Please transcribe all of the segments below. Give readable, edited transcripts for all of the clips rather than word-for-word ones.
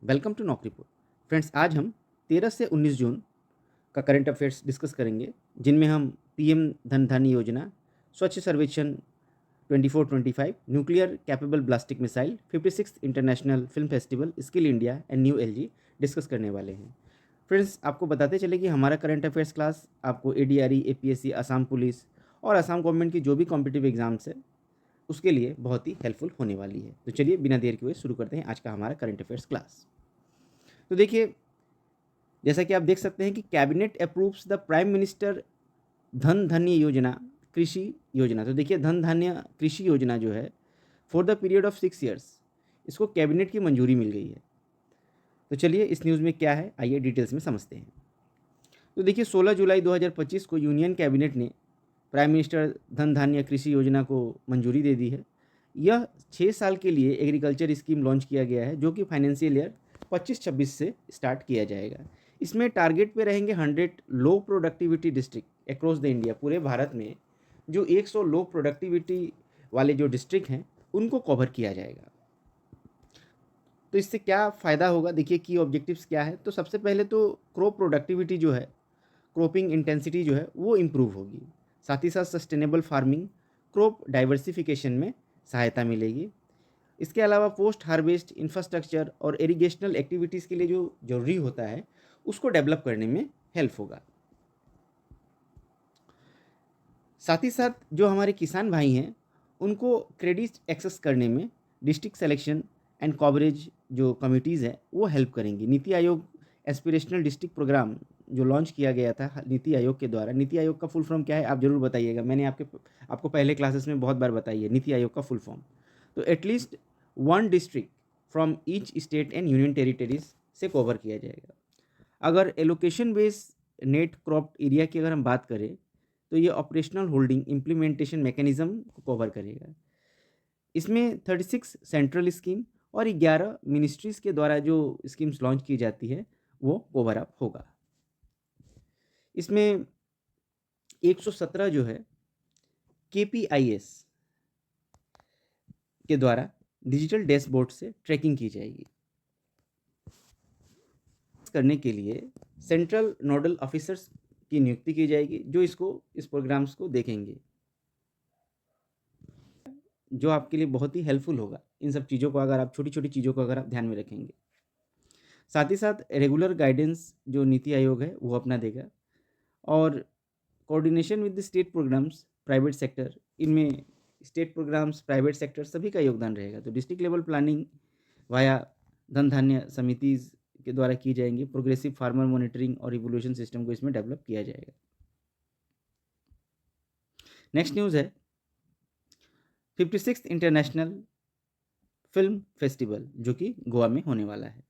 Welcome to नौकरीपुर। Friends, आज हम 13 से 19 जून का करंट अफेयर्स डिस्कस करेंगे, जिनमें हम पीएम धन धान्य योजना, Swachh Survekshan 24-25, nuclear capable ballistic missile, 56th international film festival, skill India and new LG discuss करने वाले हैं। फ्रेंड्स, आपको बताते चले कि हमारा करंट अफेयर्स क्लास आपको एडीआरई, एपीएससी, असम पुलिस और असम गवर्नमेंट की जो भी कॉम्पिटिटिव एग्जाम्स है उसके लिए बहुत ही हेल्पफुल होने वाली है। तो चलिए बिना देर के हुए शुरू करते हैं आज का हमारा करंट अफेयर्स क्लास। तो देखिए, जैसा कि आप देख सकते हैं कि cabinet approves the prime minister धन धान्य योजना कृषि योजना। तो देखिए, धन धान्य कृषि योजना जो है for the period of 6 years, इसको कैबिनेट की मंजूरी मिल गई है। तो चलिए इस न्यूज़ में क्या है, आइए डिटेल्स में समझते हैं। तो देखिए, 16 जुलाई 2025 को यूनियन कैबिनेट ने प्राइम मिनिस्टर धन धान्य कृषि योजना को मंजूरी दे दी है। यह 6 साल के लिए एग्रीकल्चर स्कीम लॉन्च किया गया है, जो कि फाइनेंशियल ईयर 25-26 से स्टार्ट किया जाएगा। इसमें टारगेट पे रहेंगे 100 लो productivity district across the India. पूरे भारत में जो 100 लो प्रोडक्टिविटी वाले जो डिस्ट्रिक्ट हैं उनको कवर किया जाएगा। तो इससे क्या फ़ायदा होगा, देखिए की ऑब्जेक्टिव्स क्या है। तो सबसे पहले तो क्रॉप प्रोडक्टिविटी जो है, क्रॉपिंग इंटेंसिटी जो है वो इम्प्रूव होगी। साथ ही साथ सस्टेनेबल फार्मिंग, क्रॉप डाइवर्सिफिकेशन में सहायता मिलेगी। इसके अलावा पोस्ट हार्वेस्ट इंफ्रास्ट्रक्चर और इरिगेशनल एक्टिविटीज़ के लिए जो ज़रूरी होता है उसको डेवलप करने में हेल्प होगा। साथ ही साथ जो हमारे किसान भाई हैं उनको क्रेडिट एक्सेस करने में डिस्ट्रिक्ट सिलेक्शन एंड कवरेज जो कमिटीज़ हैं वो हेल्प करेंगी। NITI Aayog aspirational district programme जो लॉन्च किया गया था नीति आयोग के द्वारा, नीति आयोग का फुल फॉर्म क्या है आप ज़रूर बताइएगा। मैंने आपको पहले क्लासेस में बहुत बार बताई है नीति आयोग का फुल फॉर्म। तो at least one district from each state and union territories से कवर किया जाएगा। अगर allocation base net crop area की अगर हम बात करें तो ये ऑपरेशनल होल्डिंग इम्प्लीमेंटेशन मैकेनिज्म को कवर करेगा। इसमें 36 सेंट्रल स्कीम और 11 मिनिस्ट्रीज़ के द्वारा जो स्कीम्स लॉन्च की जाती है वो कवर अप होगा। इसमें 117 जो है केपीआईएस के द्वारा डिजिटल डैशबोर्ड से ट्रैकिंग की जाएगी। करने के लिए सेंट्रल नोडल ऑफिसर्स की नियुक्ति की जाएगी जो इस प्रोग्राम्स को देखेंगे, जो आपके लिए बहुत ही हेल्पफुल होगा। इन सब चीज़ों को अगर आप छोटी छोटी चीज़ों को अगर आप ध्यान में रखेंगे। साथ ही साथ रेगुलर गाइडेंस जो नीति आयोग है वो अपना देगा, और coordination with the state programs, private sector, इनमें स्टेट प्रोग्राम्स, प्राइवेट सेक्टर सभी का योगदान रहेगा। तो डिस्ट्रिक्ट लेवल प्लानिंग वाया धन धान्य समितिज के द्वारा की जाएंगी। प्रोग्रेसिव फार्मर मॉनिटरिंग और इवोल्यूशन सिस्टम को इसमें डेवलप किया जाएगा। नेक्स्ट न्यूज़ है 56th इंटरनेशनल फिल्म फेस्टिवल जो कि गोवा में होने वाला है।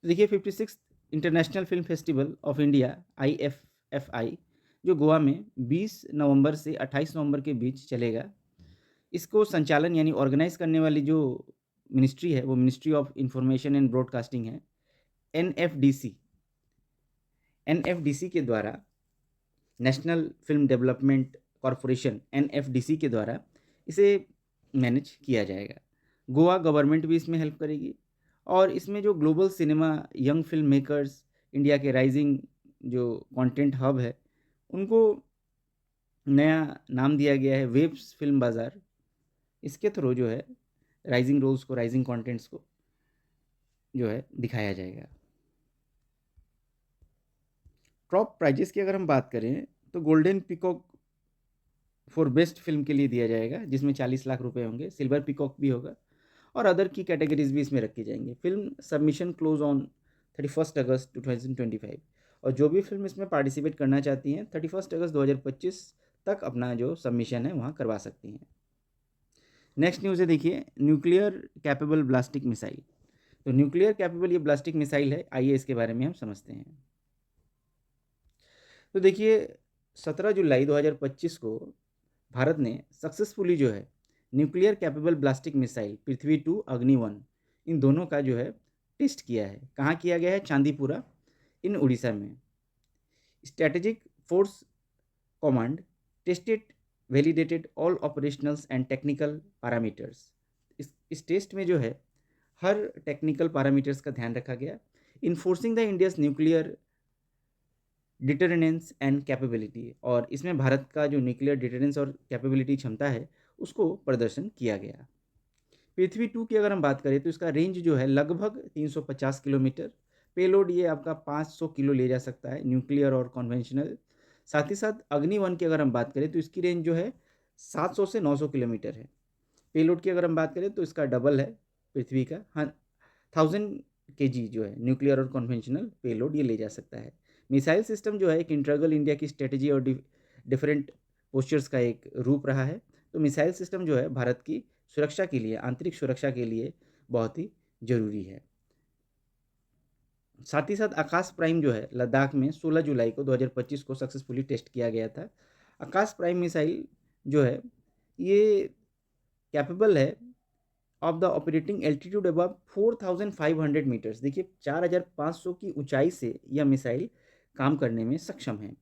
तो देखिए, 56th international film festival of India IFFI जो गोवा में 20 नवंबर से 28 नवंबर के बीच चलेगा, इसको संचालन यानी ऑर्गेनाइज करने वाली जो मिनिस्ट्री है वो ministry of information and broadcasting है, NFDC। NFDC के द्वारा, national film development corporation NFDC के द्वारा इसे मैनेज किया जाएगा। गोवा गवर्नमेंट भी इसमें हेल्प करेगी, और इसमें जो global cinema, young film makers, India के राइजिंग जो कंटेंट हब है उनको नया नाम दिया गया है वेब्स फिल्म बाज़ार। इसके थ्रू जो है राइजिंग रोल्स को, राइजिंग कंटेंट्स को जो है दिखाया जाएगा। टॉप प्राइजेस की अगर हम बात करें तो golden peacock for best film के लिए दिया जाएगा जिसमें 40 लाख रुपए होंगे। सिल्वर पिकॉक भी होगा, और अदर की कैटेगरीज भी इसमें रखी जाएंगी। फिल्म सबमिशन क्लोज ऑन 31 अगस्त 2025, और जो भी फिल्म इसमें पार्टिसिपेट करना चाहती हैं 31 अगस्त 2025 तक अपना जो सबमिशन है वहाँ करवा सकती हैं। नेक्स्ट न्यूज़ है, देखिए, न्यूक्लियर कैपेबल ब्लास्टिक मिसाइल। तो न्यूक्लियर कैपेबल ये ब्लास्टिक मिसाइल है, आइए इसके बारे में हम समझते हैं। तो देखिए, 17 जुलाई 2025 को भारत ने सक्सेसफुली जो है न्यूक्लियर कैपेबल ब्लास्टिक मिसाइल पृथ्वी 2 अग्नि 1, इन दोनों का जो है टेस्ट किया है। कहाँ किया गया है? चांदीपुरा इन उड़ीसा में। Strategic force command tested validated all operationals and technical parameters. इस टेस्ट में जो है हर टेक्निकल पैरामीटर्स का ध्यान रखा गया। Enforcing the India's nuclear deterrence and capability, और इसमें भारत का जो न्यूक्लियर डिटरेंस और कैपेबिलिटी क्षमता है उसको प्रदर्शन किया गया। पृथ्वी 2 की अगर हम बात करें तो इसका रेंज जो है लगभग 350 किलोमीटर। पेलोड ये आपका 500 किलो ले जा सकता है, न्यूक्लियर और कॉन्वेंशनल। साथ ही साथ अग्नि 1 की अगर हम बात करें तो इसकी रेंज जो है 700 से 900 किलोमीटर है। पेलोड की अगर हम बात करें तो इसका डबल है पृथ्वी का। हाँ, 1000 kg जो है न्यूक्लियर और कॉन्वेंशनल पेलोड ये ले जा सकता है। मिसाइल सिस्टम जो है एक इंटरगल इंडिया की स्ट्रेटेजी और डिफरेंट पोस्चर्स का एक रूप रहा है। तो मिसाइल सिस्टम जो है भारत की सुरक्षा के लिए, आंतरिक सुरक्षा के लिए बहुत ही जरूरी है। साथ ही साथ आकाश प्राइम जो है लद्दाख में 16 जुलाई को 2025 को सक्सेसफुली टेस्ट किया गया था। आकाश प्राइम मिसाइल जो है ये कैपेबल है of the operating altitude above 4500 meters. देखिए 4500 की ऊंचाई से यह मिसाइल काम करने में सक्षम है।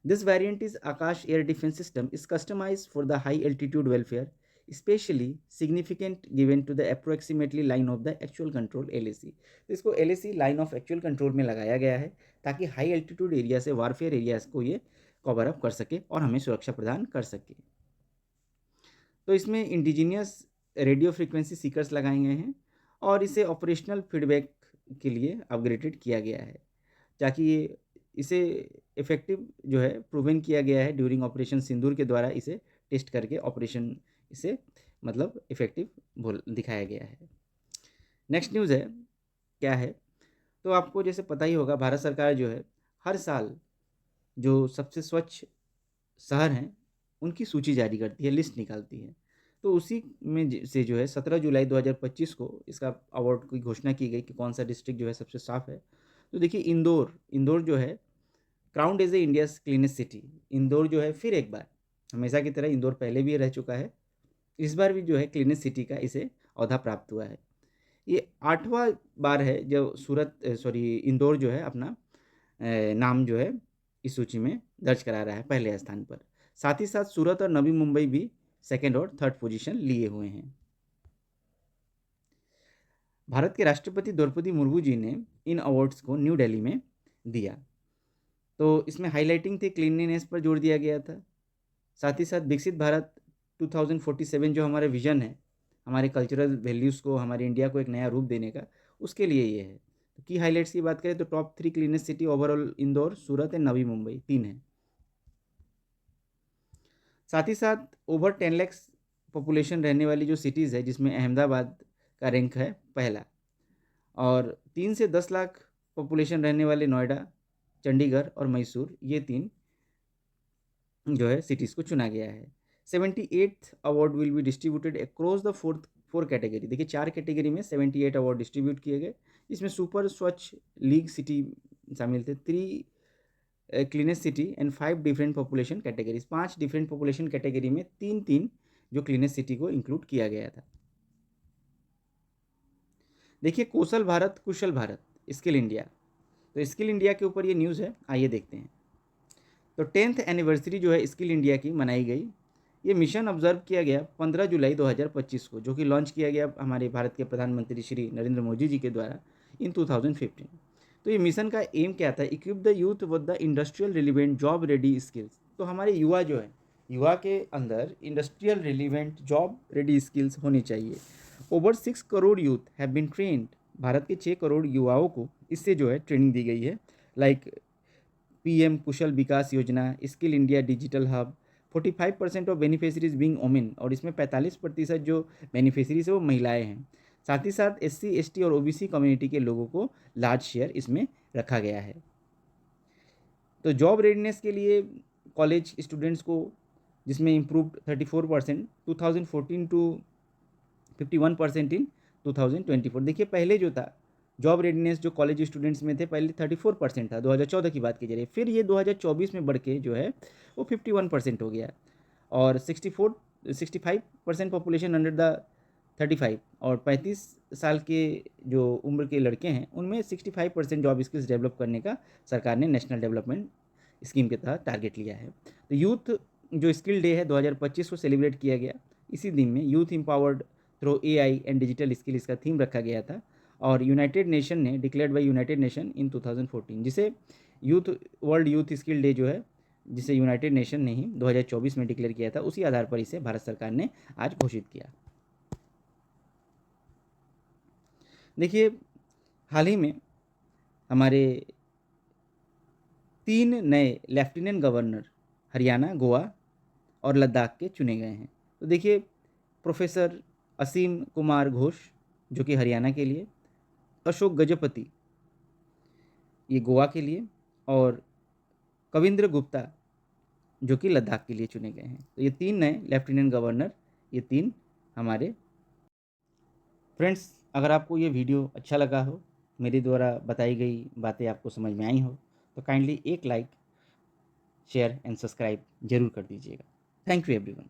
This variant is Akash air defence system is customized for the high altitude welfare, specially significant given to the approximately line of the actual control LAC। तो इसको LAC line of actual control में लगाया गया है ताकि हाई एल्टीट्यूड एरिया से warfare areas को ये कवर अप कर सके और हमें सुरक्षा प्रदान कर सके। तो इसमें इंडिजीनियस रेडियो फ्रीक्वेंसी सीकर्स लगाए गए हैं और इसे ऑपरेशनल फीडबैक के लिए अपग्रेडेड किया गया है ताकि ये इसे इफेक्टिव जो है प्रूवन किया गया है ड्यूरिंग ऑपरेशन सिंदूर के द्वारा इसे टेस्ट करके ऑपरेशन इसे मतलब इफेक्टिव दिखाया गया है। नेक्स्ट न्यूज़ है क्या है, तो आपको जैसे पता ही होगा भारत सरकार जो है हर साल जो सबसे स्वच्छ शहर हैं उनकी सूची जारी करती है, लिस्ट निकालती है। तो उसी में से जो है 17 जुलाई 2025 को इसका अवार्ड की घोषणा की गई कि कौन सा डिस्ट्रिक्ट जो है सबसे साफ है। तो देखिए इंदौर जो है crowned as a India's cleanest city. Indore जो है फिर एक बार, हमेशा की तरह इंदौर पहले भी रह चुका है, इस बार भी जो है क्लीनेस्ट सिटी का इसे औहदा प्राप्त हुआ है। ये 8वां बार है जब इंदौर जो है अपना नाम जो है इस सूची में दर्ज करा रहा है पहले स्थान पर। साथ ही साथ सूरत और नवी मुंबई भी सेकेंड और थर्ड पोजीशन लिए हुए हैं। भारत के राष्ट्रपति द्रौपदी मुर्मू जी ने इन अवार्ड्स को न्यू दिल्ली में दिया। तो इसमें हाईलाइटिंग थी क्लीनलीनेस पर जोर दिया गया था। साथ ही साथ विकसित भारत 2047 जो हमारा विजन है, हमारे कल्चरल वैल्यूज़ को, हमारे इंडिया को एक नया रूप देने का, उसके लिए ये है। तो की हाईलाइट्स की बात करें तो top 3 cleanest city overall Indore, Surat and Navi Mumbai 3 है। साथ ही साथ ओवर 10 लाख पॉपुलेशन रहने वाली जो सिटीज़ है जिसमें अहमदाबाद का रैंक है पहला, और 3 से 10 लाख पॉपुलेशन रहने वाले नोएडा, चंडीगढ़ और मैसूर, ये 3 जो है सिटीज़ को चुना गया है। 78th award will be distributed across the four category. देखिए 4 कैटेगरी में 78 अवार्ड डिस्ट्रीब्यूट किए गए। इसमें सुपर स्वच्छ लीग सिटी शामिल थे, 3 cleanest city and 5 different population categories. 5 different population category में 3 जो क्लीनेस्ट सिटी को इंक्लूड किया गया था। देखिए कौशल भारत कुशल भारत, स्किल इंडिया। तो स्किल इंडिया के ऊपर ये न्यूज़ है, आइए देखते हैं। तो 10th एनिवर्सरी जो है स्किल इंडिया की मनाई गई। ये मिशन ऑब्जर्व किया गया 15 जुलाई 2025 को, जो कि लॉन्च किया गया हमारे भारत के प्रधानमंत्री श्री नरेंद्र मोदी जी के द्वारा इन 2015। तो ये मिशन का एम क्या था, equip the youth with the industrial relevant job ready skills. तो हमारे युवा जो है, युवा के अंदर industrial relevant job ready skills होनी चाहिए। Over 6 crore youth have been trained. Bharat के 6 करोड़ युवाओं को इससे जो है ट्रेनिंग दी गई है, लाइक PM कुशल विकास योजना, skill India digital hub. 45% of beneficiaries being women, और इसमें 45% जो बेनिफिशरीज है वो महिलाएं हैं। साथ ही साथ SC ST और OBC कम्युनिटी के लोगों को लार्ज शेयर इसमें रखा गया है। तो जॉब रेडीनेस के लिए कॉलेज स्टूडेंट्स को, जिसमें इम्प्रूव्ड 34% 2014 टू 51% इन 2024। देखिए पहले जो था जॉब रेडीनेस जो कॉलेज स्टूडेंट्स में थे, पहले 34% था 2014 की बात की जा रही है, फिर ये 2024 में बढ़ के जो है वो 51% हो गया, और 65% पॉपुलेशन अंडर द 35 और 35 साल के जो उम्र के लड़के हैं उनमें 65% जॉब स्किल्स डेवलप करने का सरकार ने नेशनल डेवलपमेंट स्कीम के तहत टारगेट लिया है। तो यूथ जो स्किल डे है 2025 को सेलिब्रेट किया गया। इसी दिन में youth empowered through AI and digital skill इसका थीम रखा गया था। और यूनाइटेड नेशन ने declared by United nation in 2014, जिसे वर्ल्ड यूथ स्किल डे जो है, जिसे यूनाइटेड नेशन ने ही 2024 में डिक्लेयर किया था, उसी आधार पर इसे भारत सरकार ने आज घोषित किया। देखिए, हाल ही में हमारे 3 नए लेफ्टिनेंट गवर्नर हरियाणा, गोवा और लद्दाख के चुने गए हैं। तो देखिए, प्रोफेसर असीम कुमार घोष जो कि हरियाणा के लिए, अशोक गजपति ये गोवा के लिए, और कविंद्र गुप्ता जो कि लद्दाख के लिए चुने गए हैं। तो ये 3 नए लेफ्टिनेंट गवर्नर, ये 3 हमारे। फ्रेंड्स, अगर आपको ये वीडियो अच्छा लगा हो, मेरे द्वारा बताई गई बातें आपको समझ में आई हो, तो काइंडली एक लाइक, शेयर एंड सब्सक्राइब जरूर कर दीजिएगा। Thank you everyone.